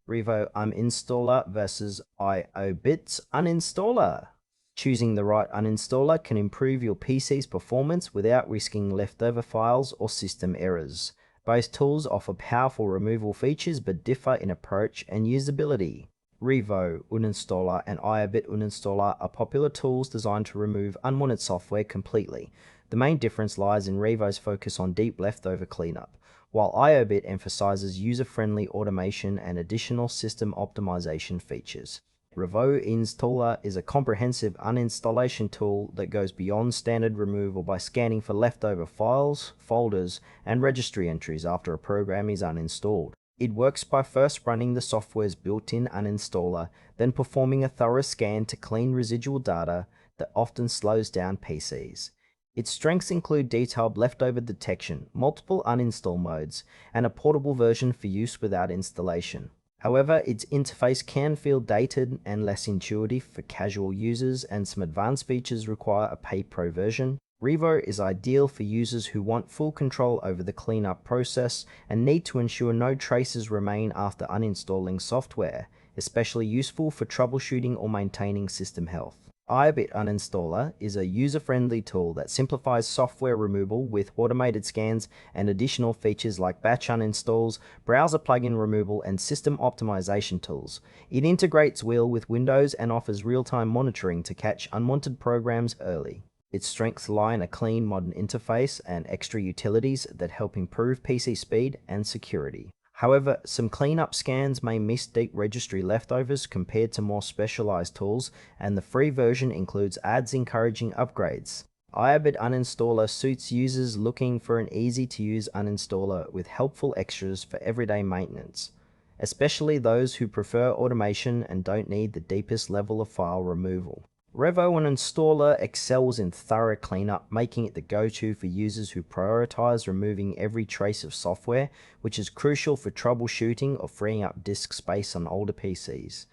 Revo Uninstaller versus IObit Uninstaller. Choosing the right uninstaller can improve your PC's performance without risking leftover files or system errors. Both tools offer powerful removal features but differ in approach and usability. Revo Uninstaller and IObit Uninstaller are popular tools designed to remove unwanted software completely. The main difference lies in Revo's focus on deep leftover cleanup, while IObit emphasizes user-friendly automation and additional system optimization features. Revo Uninstaller is a comprehensive uninstallation tool that goes beyond standard removal by scanning for leftover files, folders, and registry entries after a program is uninstalled. It works by first running the software's built-in uninstaller, then performing a thorough scan to clean residual data that often slows down PCs. Its strengths include detailed leftover detection, multiple uninstall modes, and a portable version for use without installation. However, its interface can feel dated and less intuitive for casual users, and some advanced features require a paid pro version. Revo is ideal for users who want full control over the cleanup process and need to ensure no traces remain after uninstalling software, especially useful for troubleshooting or maintaining system health. IObit Uninstaller is a user-friendly tool that simplifies software removal with automated scans and additional features like batch uninstalls, browser plugin removal, and system optimization tools. It integrates well with Windows and offers real-time monitoring to catch unwanted programs early. Its strengths lie in a clean, modern interface and extra utilities that help improve PC speed and security. However, some cleanup scans may miss deep registry leftovers compared to more specialized tools, and the free version includes ads encouraging upgrades. IObit Uninstaller suits users looking for an easy-to-use uninstaller with helpful extras for everyday maintenance, especially those who prefer automation and don't need the deepest level of file removal. Revo Uninstaller excels in thorough cleanup, making it the go-to for users who prioritize removing every trace of software, which is crucial for troubleshooting or freeing up disk space on older PCs.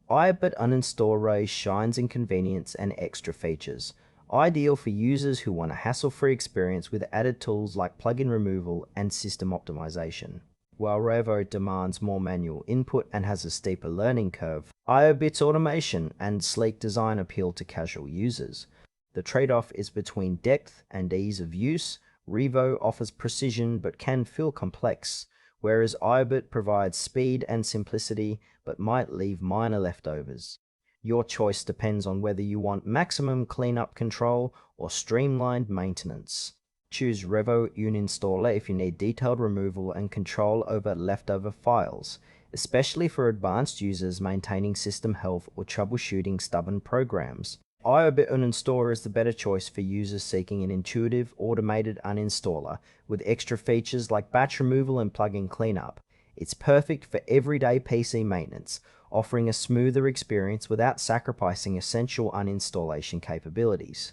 IObit Uninstaller shines in convenience and extra features, ideal for users who want a hassle-free experience with added tools like plugin removal and system optimization. While Revo demands more manual input and has a steeper learning curve, IObit's automation and sleek design appeal to casual users. The trade-off is between depth and ease of use. Revo offers precision but can feel complex, whereas IObit provides speed and simplicity but might leave minor leftovers. Your choice depends on whether you want maximum cleanup control or streamlined maintenance. Choose Revo Uninstaller if you need detailed removal and control over leftover files, especially for advanced users maintaining system health or troubleshooting stubborn programs. IObit Uninstaller is the better choice for users seeking an intuitive, automated uninstaller with extra features like batch removal and plugin cleanup. It's perfect for everyday PC maintenance, offering a smoother experience without sacrificing essential uninstallation capabilities.